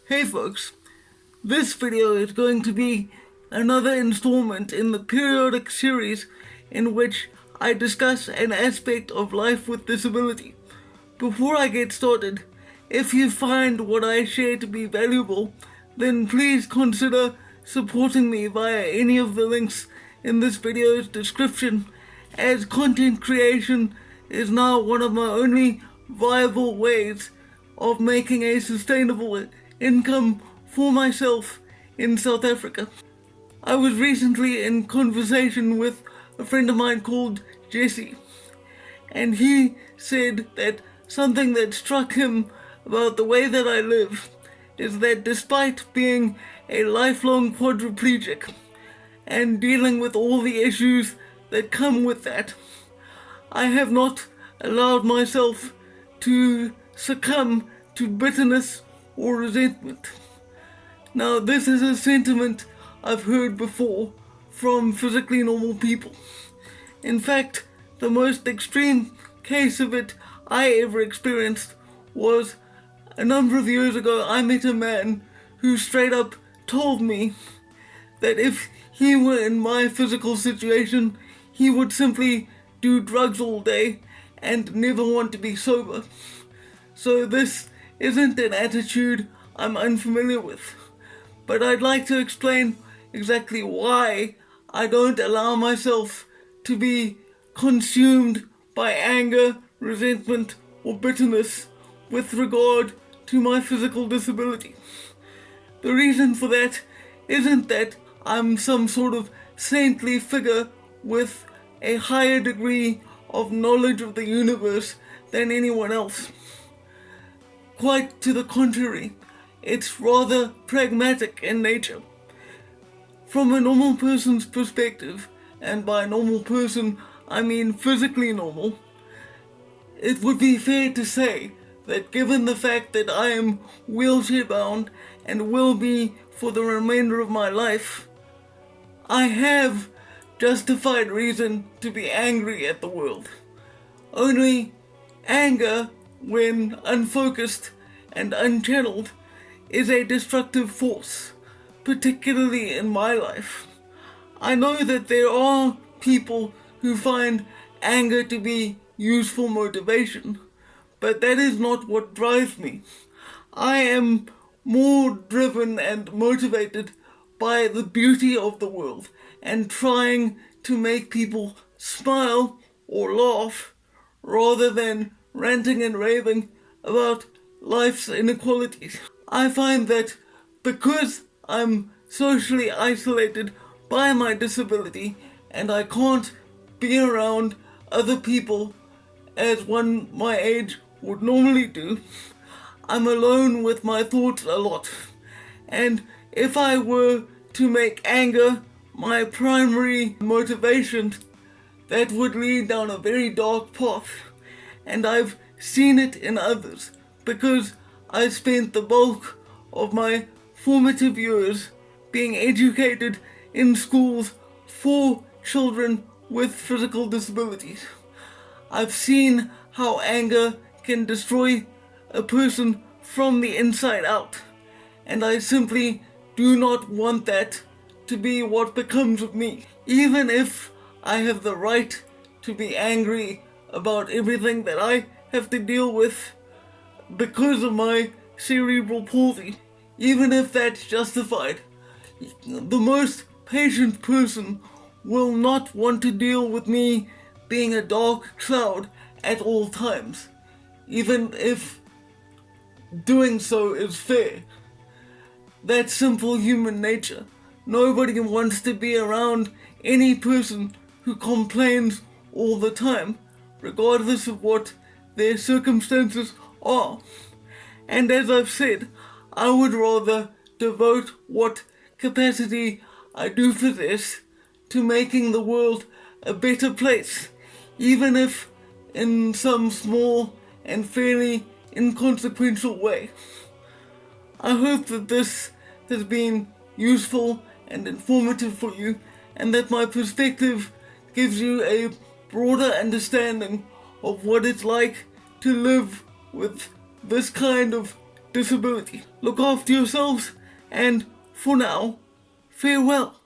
Hey folks, this video is going to be another installment in the periodic series in which I discuss an aspect of life with disability. Before I get started, if you find what I share to be valuable, then please consider supporting me via any of the links in this video's description, as content creation is now one of my only viable ways of making a sustainable income for myself in South Africa. I was recently in conversation with a friend of mine called Jesse, and he said that something that struck him about the way that I live is that despite being a lifelong quadriplegic and dealing with all the issues that come with that, I have not allowed myself to succumb to bitterness or resentment. Now, this is a sentiment I've heard before from physically normal people. In fact, the most extreme case of it I ever experienced was a number of years ago. I met a man who straight up told me that if he were in my physical situation, he would simply do drugs all day and never want to be sober. So this isn't an attitude I'm unfamiliar with, but I'd like to explain exactly why I don't allow myself to be consumed by anger, resentment, or bitterness with regard to my physical disability. The reason for that isn't that I'm some sort of saintly figure with a higher degree of knowledge of the universe than anyone else. Quite to the contrary, it's rather pragmatic in nature. From a normal person's perspective, and by normal person I mean physically normal, it would be fair to say that given the fact that I am wheelchair bound and will be for the remainder of my life, I have justified reason to be angry at the world. Only anger, when unfocused and unchanneled, is a destructive force, particularly in my life. I know that there are people who find anger to be useful motivation, but that is not what drives me. I am more driven and motivated by the beauty of the world and trying to make people smile or laugh rather than ranting and raving about life's inequalities. I find that because I'm socially isolated by my disability and I can't be around other people as one my age would normally do, I'm alone with my thoughts a lot. And if I were to make anger my primary motivation, that would lead down a very dark path. And I've seen it in others because I spent the bulk of my formative years being educated in schools for children with physical disabilities. I've seen how anger can destroy a person from the inside out, and I simply do not want that to be what becomes of me. Even if I have the right to be angry about everything that I have to deal with because of my cerebral palsy, even if that's justified, the most patient person will not want to deal with me being a dark cloud at all times, even if doing so is fair. That's simple human nature. Nobody wants to be around any person who complains all the time, regardless of what their circumstances are. And as I've said, I would rather devote what capacity I do possess to making the world a better place, even if in some small and fairly inconsequential way. I hope that this has been useful and informative for you, and that my perspective gives you a broader understanding of what it's like to live with this kind of disability. Look after yourselves, and for now, farewell.